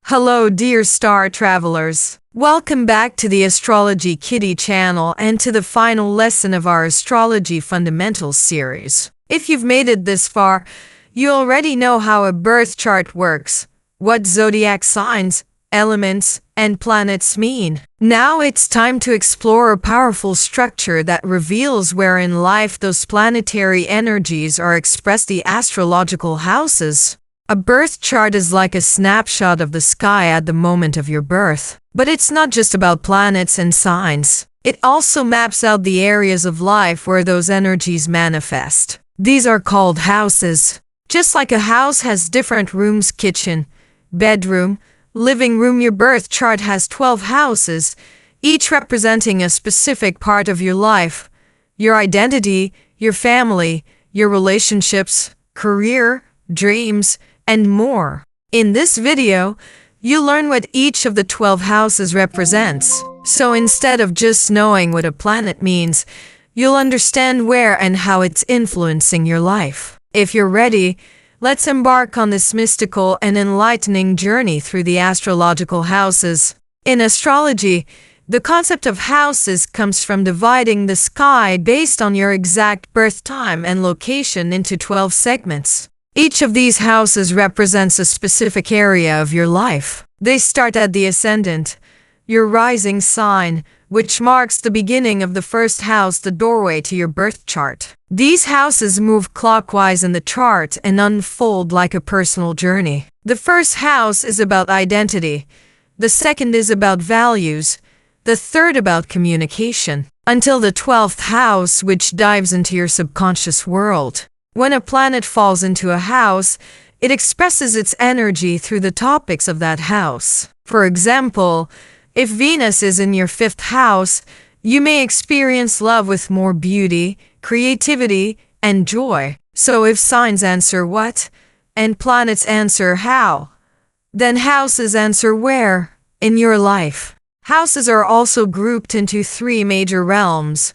Hello, dear star travelers. Welcome back to the Astrology Kitty channel and to the final lesson of our Astrology Fundamentals series. If you've made it this far, you already know how a birth chart works, what zodiac signs, elements, and planets mean. Now it's time to explore a powerful structure that reveals where in life those planetary energies are expressed, the astrological houses. A birth chart is like a snapshot of the sky at the moment of your birth. But it's not just about planets and signs. It also maps out the areas of life where those energies manifest. These are called houses. Just like a house has different rooms, kitchen, bedroom, living room, your birth chart has 12 houses, each representing a specific part of your life, your identity, your family, your relationships, career, dreams, and more. In this video, you'll learn what each of the 12 houses represents. So instead of just knowing what a planet means, you'll understand where and how it's influencing your life. If you're ready, let's embark on this mystical and enlightening journey through the astrological houses. In astrology, the concept of houses comes from dividing the sky based on your exact birth time and location into 12 segments. Each of these houses represents a specific area of your life. They start at the ascendant, your rising sign, which marks the beginning of the first house, the doorway to your birth chart. These houses move clockwise in the chart and unfold like a personal journey. The first house is about identity. The second is about values. The third about communication. Until the 12th house, which dives into your subconscious world. When a planet falls into a house, it expresses its energy through the topics of that house. For example, if Venus is in your 5th house, you may experience love with more beauty, creativity, and joy. So if signs answer what, and planets answer how, then houses answer where in your life. Houses are also grouped into 3 major realms.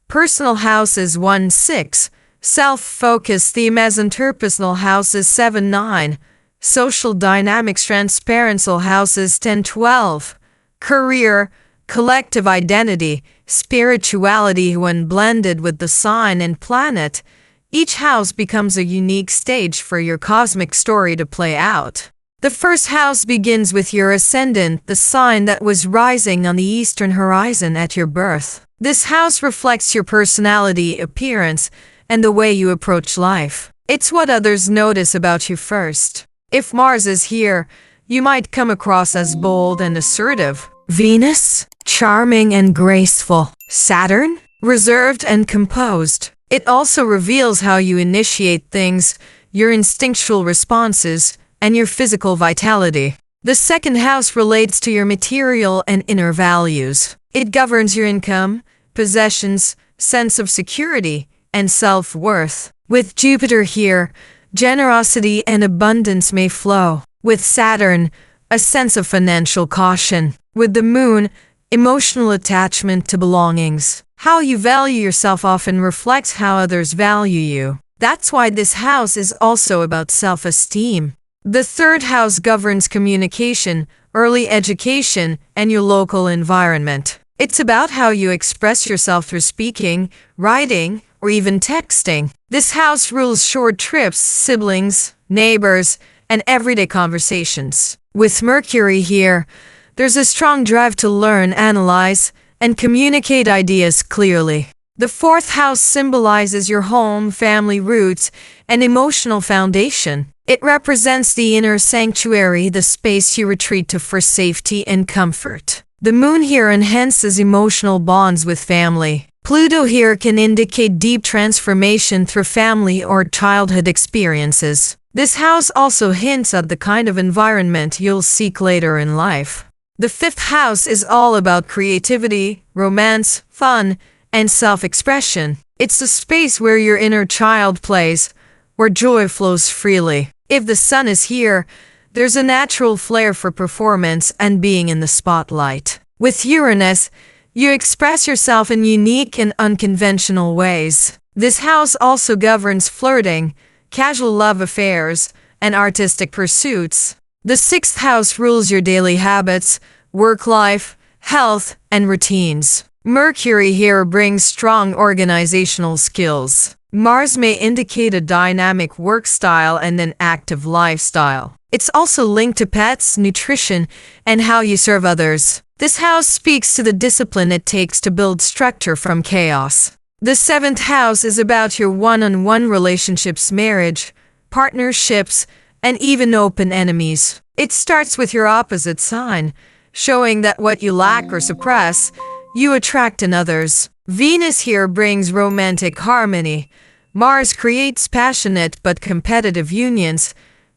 Personal houses 1-6, self-focus, themes, interpersonal houses 7-9, social dynamics, transparental houses 10-12, career, collective identity, spirituality. When blended with the sign and planet, each house becomes a unique stage for your cosmic story to play out. The first house begins with your ascendant, the sign that was rising on the eastern horizon at your birth. This house reflects your personality, appearance, and the way you approach life. It's what others notice about you first. If Mars is here, you might come across as bold and assertive. Venus, charming and graceful. Saturn, reserved and composed. It also reveals how you initiate things, your instinctual responses, and your physical vitality. The second house relates to your material and inner values. It governs your income, possessions, sense of security, and self-worth. With Jupiter here, generosity and abundance may flow. With Saturn, a sense of financial caution. With the Moon, emotional attachment to belongings. How you value yourself often reflects how others value you. That's why this house is also about self-esteem. The third house governs communication, early education, and your local environment. It's about how you express yourself through speaking, writing, or even texting. This house rules short trips, siblings, neighbors, and everyday conversations. With Mercury here, there's a strong drive to learn, analyze, and communicate ideas clearly. The fourth house symbolizes your home, family roots, and emotional foundation. It represents the inner sanctuary, the space you retreat to for safety and comfort. The Moon here enhances emotional bonds with family. Pluto here can indicate deep transformation through family or childhood experiences. This house also hints at the kind of environment you'll seek later in life. The 5th house is all about creativity, romance, fun, and self-expression. It's the space where your inner child plays, where joy flows freely. If the Sun is here, there's a natural flair for performance and being in the spotlight. With Uranus, you express yourself in unique and unconventional ways. This house also governs flirting, casual love affairs, and artistic pursuits. The sixth house rules your daily habits, work life, health, and routines. Mercury here brings strong organizational skills. Mars may indicate a dynamic work style and an active lifestyle. It's also linked to pets, nutrition, and how you serve others. This house speaks to the discipline it takes to build structure from chaos. The seventh house is about your one-on-one relationships, marriage, partnerships, and even open enemies. It starts with your opposite sign, showing that what you lack or suppress, you attract in others. Venus here brings romantic harmony. Mars creates passionate but competitive unions,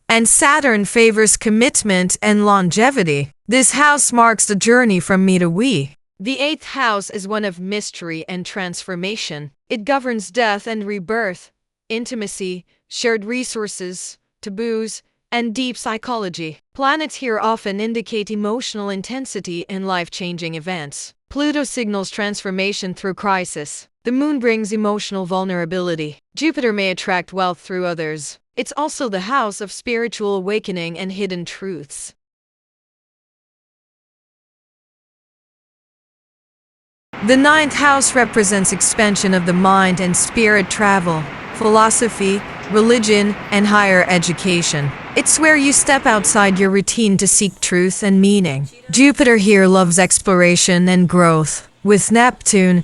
and Saturn favors commitment and longevity. This house marks the journey from me to we. The eighth house is one of mystery and transformation. It governs death and rebirth, intimacy, shared resources, taboos, and deep psychology. Planets here often indicate emotional intensity and life-changing events. Pluto signals transformation through crisis. The moon brings emotional vulnerability. Jupiter may attract wealth through others. It's also the house of spiritual awakening and hidden truths. The ninth house represents expansion of the mind and spirit, travel, philosophy, religion, and higher education. It's where you step outside your routine to seek truth and meaning. Jupiter here loves exploration and growth. With Neptune,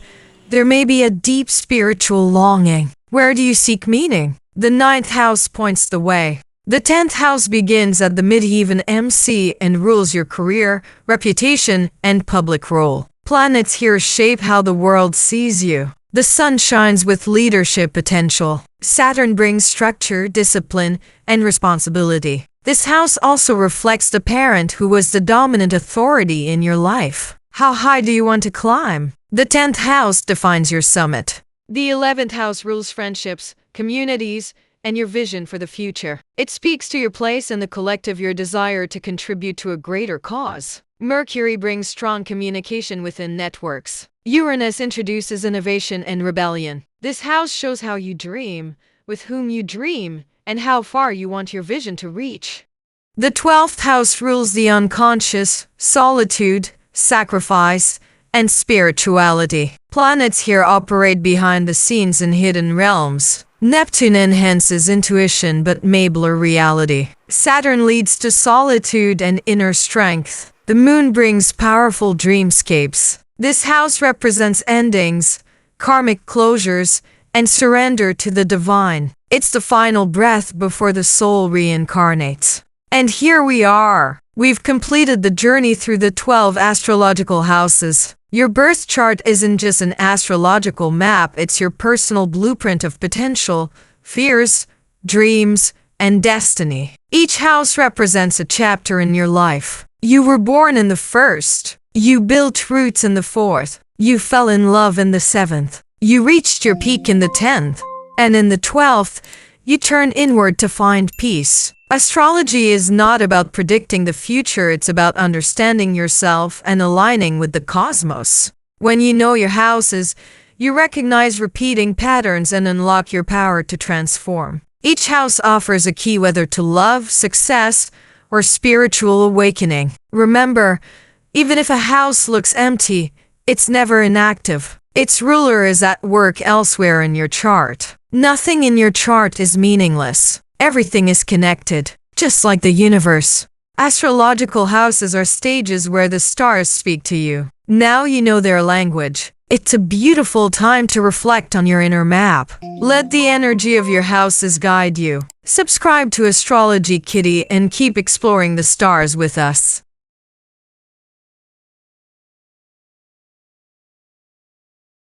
there may be a deep spiritual longing. Where do you seek meaning? The ninth house points the way. The 10th house begins at the mid-heaven MC and rules your career, reputation, and public role. Planets here shape how the world sees you. The sun shines with leadership potential. Saturn brings structure, discipline, and responsibility. This house also reflects the parent who was the dominant authority in your life. How high do you want to climb? The 10th house defines your summit. The 11th house rules friendships, communities, and your vision for the future. It speaks to your place in the collective, your desire to contribute to a greater cause. Mercury brings strong communication within networks. Uranus introduces innovation and rebellion. This house shows how you dream, with whom you dream, and how far you want your vision to reach. The 12th house rules the unconscious, solitude, sacrifice, and spirituality. Planets here operate behind the scenes in hidden realms. Neptune enhances intuition but may blur reality. Saturn leads to solitude and inner strength. The moon brings powerful dreamscapes. This house represents endings, karmic closures, and surrender to the divine. It's the final breath before the soul reincarnates. And here we are. We've completed the journey through the 12 astrological houses. Your birth chart isn't just an astrological map, it's your personal blueprint of potential, fears, dreams, and destiny. Each house represents a chapter in your life. You were born in the first. You built roots in the fourth. You fell in love in the seventh. You reached your peak in the 10th. And in the 12th, you turn inward to find peace. Astrology is not about predicting the future, it's about understanding yourself and aligning with the cosmos. When you know your houses, you recognize repeating patterns and unlock your power to transform. Each house offers a key, whether to love, success, or spiritual awakening. Remember, even if a house looks empty, it's never inactive. Its ruler is at work elsewhere in your chart. Nothing in your chart is meaningless. Everything is connected, just like the universe. Astrological houses are stages where the stars speak to you. Now you know their language. It's a beautiful time to reflect on your inner map. Let the energy of your houses guide you. Subscribe to Astrology Kitty and keep exploring the stars with us.